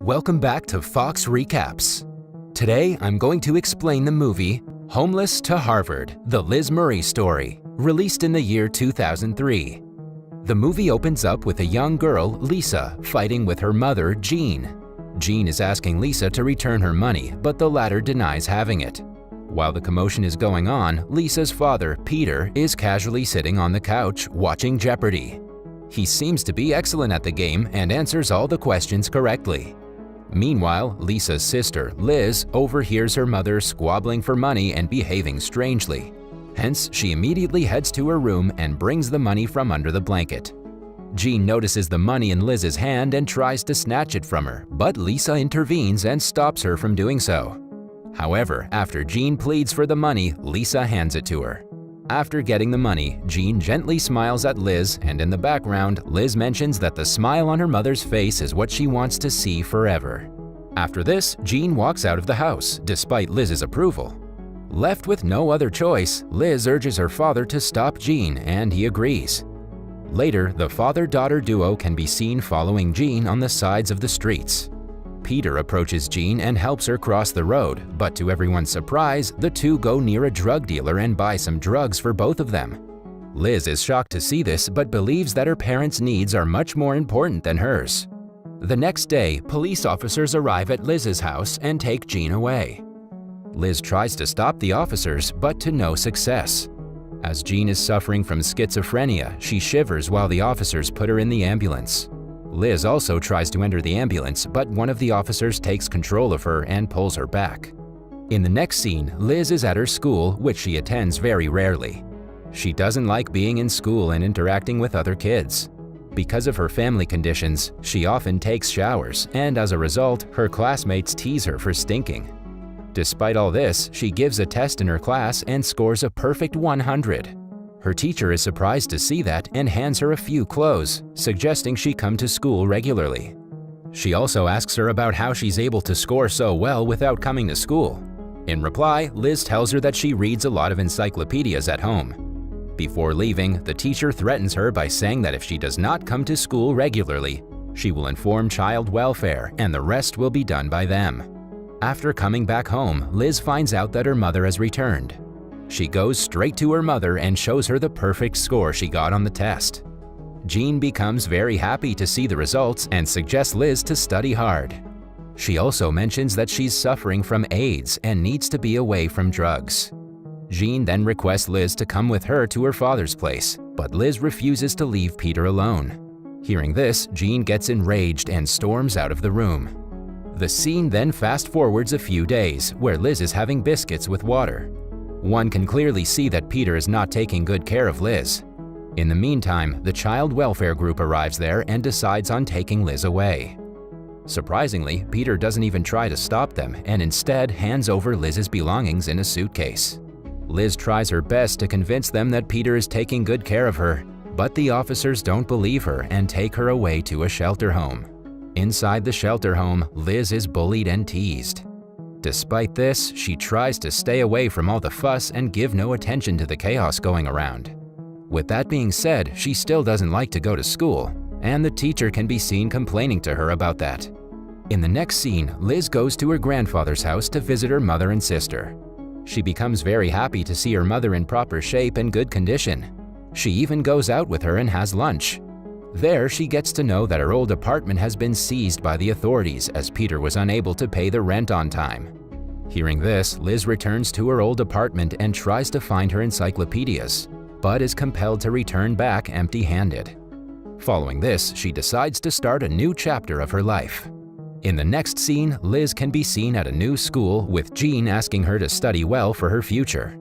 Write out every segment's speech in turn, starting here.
Welcome back to Fox Recaps. Today, I'm going to explain the movie Homeless to Harvard, the Liz Murray story, released in the year 2003. The movie opens up with a young girl, Lisa, fighting with her mother, Jean. Jean is asking Lisa to return her money, but the latter denies having it. While the commotion is going on, Lisa's father, Peter, is casually sitting on the couch watching Jeopardy! He seems to be excellent at the game and answers all the questions correctly. Meanwhile, Lisa's sister, Liz, overhears her mother squabbling for money and behaving strangely. Hence, she immediately heads to her room and brings the money from under the blanket. Jean notices the money in Liz's hand and tries to snatch it from her, but Lisa intervenes and stops her from doing so. However, after Jean pleads for the money, Lisa hands it to her. After getting the money, Jean gently smiles at Liz, and in the background, Liz mentions that the smile on her mother's face is what she wants to see forever. After this, Jean walks out of the house, despite Liz's approval. Left with no other choice, Liz urges her father to stop Jean, and he agrees. Later, the father-daughter duo can be seen following Jean on the sides of the streets. Peter approaches Jean and helps her cross the road, but to everyone's surprise, the two go near a drug dealer and buy some drugs for both of them. Liz is shocked to see this, but believes that her parents' needs are much more important than hers. The next day, police officers arrive at Liz's house and take Jean away. Liz tries to stop the officers, but to no success. As Jean is suffering from schizophrenia, she shivers while the officers put her in the ambulance. Liz also tries to enter the ambulance, but one of the officers takes control of her and pulls her back. In the next scene, Liz is at her school, which she attends very rarely. She doesn't like being in school and interacting with other kids. Because of her family conditions, she often takes showers, and as a result, her classmates tease her for stinking. Despite all this, she gives a test in her class and scores a perfect 100. Her teacher is surprised to see that and hands her a few clothes, suggesting she come to school regularly. She also asks her about how she's able to score so well without coming to school. In reply, Liz tells her that she reads a lot of encyclopedias at home. Before leaving, the teacher threatens her by saying that if she does not come to school regularly, she will inform child welfare and the rest will be done by them. After coming back home, Liz finds out that her mother has returned. She goes straight to her mother and shows her the perfect score she got on the test. Jean becomes very happy to see the results and suggests Liz to study hard. She also mentions that she's suffering from AIDS and needs to be away from drugs. Jean then requests Liz to come with her to her father's place, but Liz refuses to leave Peter alone. Hearing this, Jean gets enraged and storms out of the room. The scene then fast-forwards a few days, where Liz is having biscuits with water. One can clearly see that Peter is not taking good care of Liz. In the meantime, the child welfare group arrives there and decides on taking Liz away. Surprisingly, Peter doesn't even try to stop them and instead hands over Liz's belongings in a suitcase. Liz tries her best to convince them that Peter is taking good care of her, but the officers don't believe her and take her away to a shelter home. Inside the shelter home, Liz is bullied and teased. Despite this, she tries to stay away from all the fuss and give no attention to the chaos going around. With that being said, she still doesn't like to go to school, and the teacher can be seen complaining to her about that. In the next scene, Liz goes to her grandfather's house to visit her mother and sister. She becomes very happy to see her mother in proper shape and good condition. She even goes out with her and has lunch. There, she gets to know that her old apartment has been seized by the authorities as Peter was unable to pay the rent on time. Hearing this, Liz returns to her old apartment and tries to find her encyclopedias, but is compelled to return back empty-handed. Following this, she decides to start a new chapter of her life. In the next scene, Liz can be seen at a new school with Jean asking her to study well for her future.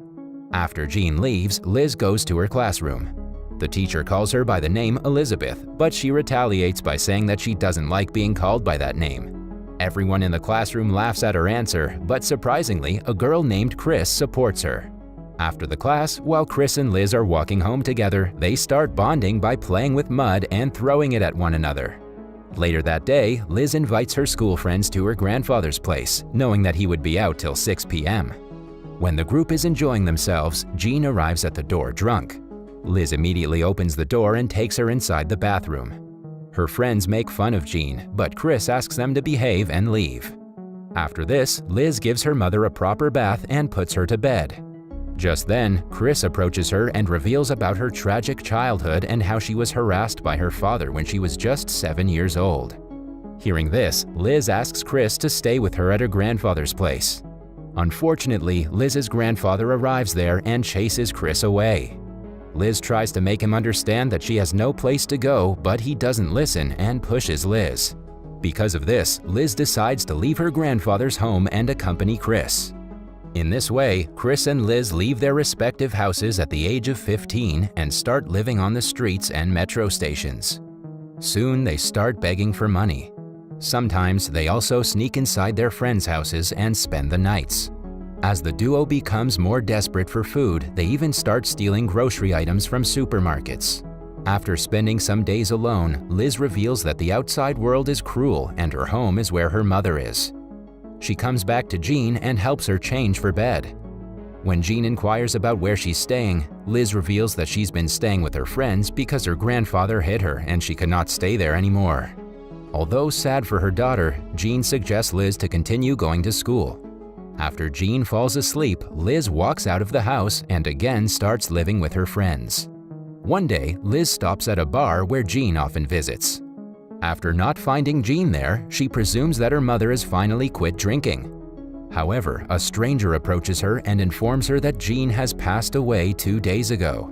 After Jean leaves, Liz goes to her classroom. The teacher calls her by the name Elizabeth, but she retaliates by saying that she doesn't like being called by that name. Everyone in the classroom laughs at her answer, but surprisingly, a girl named Chris supports her. After the class, while Chris and Liz are walking home together, they start bonding by playing with mud and throwing it at one another. Later that day, Liz invites her school friends to her grandfather's place, knowing that he would be out till 6 p.m. When the group is enjoying themselves, Jean arrives at the door drunk. Liz immediately opens the door and takes her inside the bathroom. Her friends make fun of Jean, but Chris asks them to behave and leave. After this, Liz gives her mother a proper bath and puts her to bed. Just then, Chris approaches her and reveals about her tragic childhood and how she was harassed by her father when she was just 7 years old. Hearing this, Liz asks Chris to stay with her at her grandfather's place. Unfortunately, Liz's grandfather arrives there and chases Chris away. Liz tries to make him understand that she has no place to go, but he doesn't listen and pushes Liz. Because of this, Liz decides to leave her grandfather's home and accompany Chris. In this way, Chris and Liz leave their respective houses at the age of 15 and start living on the streets and metro stations. Soon they start begging for money. Sometimes they also sneak inside their friends' houses and spend the nights. As the duo becomes more desperate for food, they even start stealing grocery items from supermarkets. After spending some days alone, Liz reveals that the outside world is cruel and her home is where her mother is. She comes back to Jean and helps her change for bed. When Jean inquires about where she's staying, Liz reveals that she's been staying with her friends because her grandfather hit her and she could not stay there anymore. Although sad for her daughter, Jean suggests Liz to continue going to school. After Jean falls asleep, Liz walks out of the house and again starts living with her friends. One day, Liz stops at a bar where Jean often visits. After not finding Jean there, she presumes that her mother has finally quit drinking. However, a stranger approaches her and informs her that Jean has passed away 2 days ago.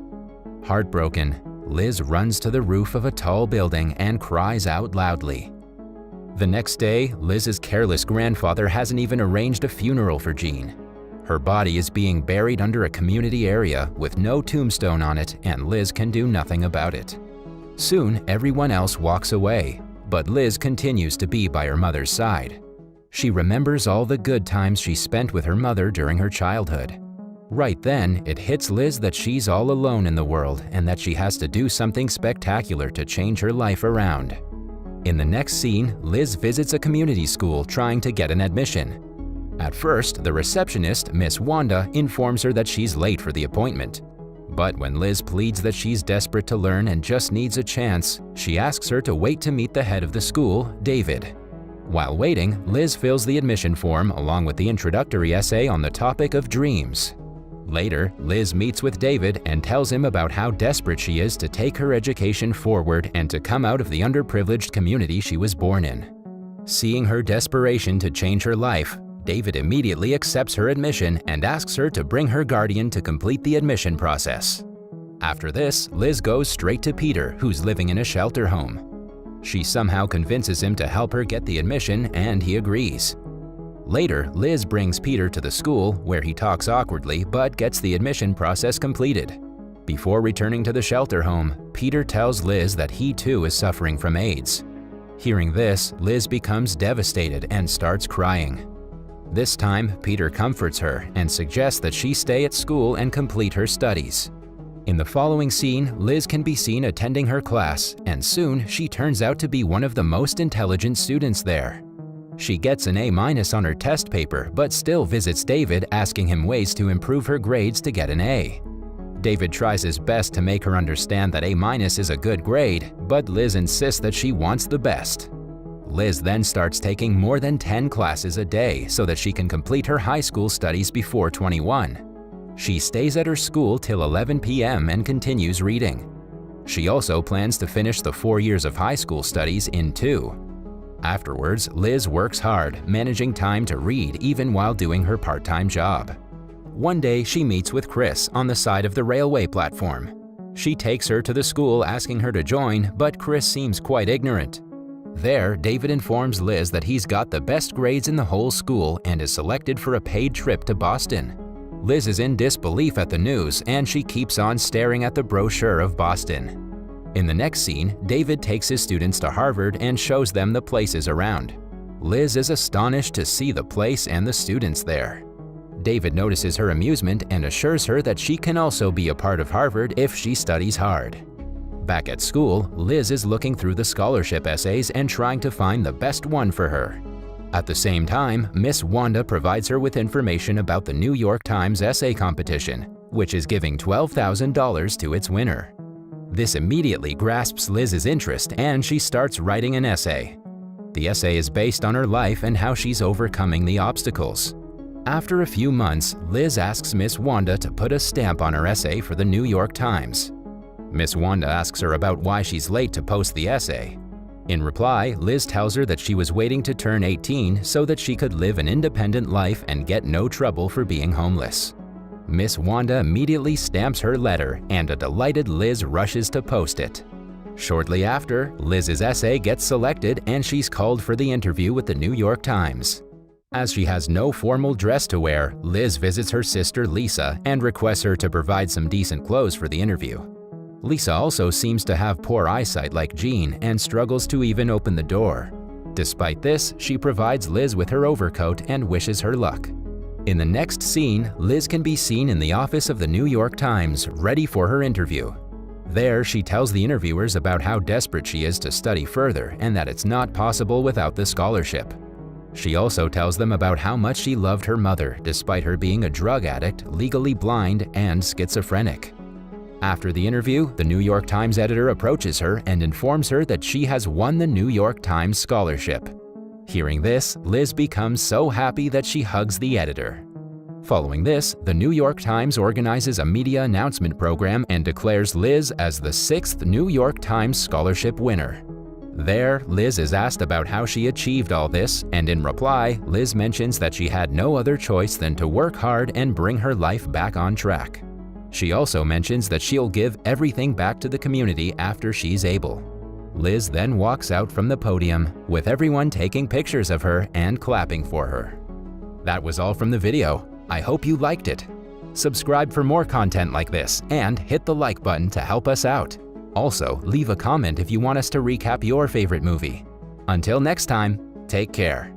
Heartbroken, Liz runs to the roof of a tall building and cries out loudly. The next day, Liz's careless grandfather hasn't even arranged a funeral for Jean. Her body is being buried under a community area with no tombstone on it, and Liz can do nothing about it. Soon, everyone else walks away, but Liz continues to be by her mother's side. She remembers all the good times she spent with her mother during her childhood. Right then, it hits Liz that she's all alone in the world and that she has to do something spectacular to change her life around. In the next scene, Liz visits a community school trying to get an admission. At first, the receptionist, Miss Wanda, informs her that she's late for the appointment. But when Liz pleads that she's desperate to learn and just needs a chance, she asks her to wait to meet the head of the school, David. While waiting, Liz fills the admission form along with the introductory essay on the topic of dreams. Later, Liz meets with David and tells him about how desperate she is to take her education forward and to come out of the underprivileged community she was born in. Seeing her desperation to change her life, David immediately accepts her admission and asks her to bring her guardian to complete the admission process. After this, Liz goes straight to Peter, who's living in a shelter home. She somehow convinces him to help her get the admission, and he agrees. Later, Liz brings Peter to the school, where he talks awkwardly but gets the admission process completed. Before returning to the shelter home, Peter tells Liz that he too is suffering from AIDS. Hearing this, Liz becomes devastated and starts crying. This time, Peter comforts her and suggests that she stay at school and complete her studies. In the following scene, Liz can be seen attending her class, and soon she turns out to be one of the most intelligent students there. She gets an A- on her test paper, but still visits David, asking him ways to improve her grades to get an A. David tries his best to make her understand that A- is a good grade, but Liz insists that she wants the best. Liz then starts taking more than 10 classes a day so that she can complete her high school studies before 21. She stays at her school till 11 p.m. and continues reading. She also plans to finish the 4 years of high school studies in 2. Afterwards, Liz works hard, managing time to read even while doing her part-time job. One day, she meets with Chris on the side of the railway platform. She takes her to the school asking her to join, but Chris seems quite ignorant. There, David informs Liz that he's got the best grades in the whole school and is selected for a paid trip to Boston. Liz is in disbelief at the news, and she keeps on staring at the brochure of Boston. In the next scene, David takes his students to Harvard and shows them the places around. Liz is astonished to see the place and the students there. David notices her amusement and assures her that she can also be a part of Harvard if she studies hard. Back at school, Liz is looking through the scholarship essays and trying to find the best one for her. At the same time, Miss Wanda provides her with information about the New York Times essay competition, which is giving $12,000 to its winner. This immediately grasps Liz's interest and she starts writing an essay. The essay is based on her life and how she's overcoming the obstacles. After a few months, Liz asks Miss Wanda to put a stamp on her essay for the New York Times. Miss Wanda asks her about why she's late to post the essay. In reply, Liz tells her that she was waiting to turn 18 so that she could live an independent life and get no trouble for being homeless. Miss Wanda immediately stamps her letter and a delighted Liz rushes to post it. Shortly after, Liz's essay gets selected and she's called for the interview with the New York Times. As she has no formal dress to wear, Liz visits her sister Lisa and requests her to provide some decent clothes for the interview. Lisa also seems to have poor eyesight like Jean and struggles to even open the door. Despite this, she provides Liz with her overcoat and wishes her luck. In the next scene, Liz can be seen in the office of the New York Times, ready for her interview. There, she tells the interviewers about how desperate she is to study further and that it's not possible without the scholarship. She also tells them about how much she loved her mother despite her being a drug addict, legally blind, and schizophrenic. After the interview, the New York Times editor approaches her and informs her that she has won the New York Times scholarship. Hearing this, Liz becomes so happy that she hugs the editor. Following this, the New York Times organizes a media announcement program and declares Liz as the 6th New York Times scholarship winner. There, Liz is asked about how she achieved all this, and in reply, Liz mentions that she had no other choice than to work hard and bring her life back on track. She also mentions that she'll give everything back to the community after she's able. Liz then walks out from the podium, with everyone taking pictures of her and clapping for her. That was all from the video. I hope you liked it. Subscribe for more content like this and hit the like button to help us out. Also, leave a comment if you want us to recap your favorite movie. Until next time, take care.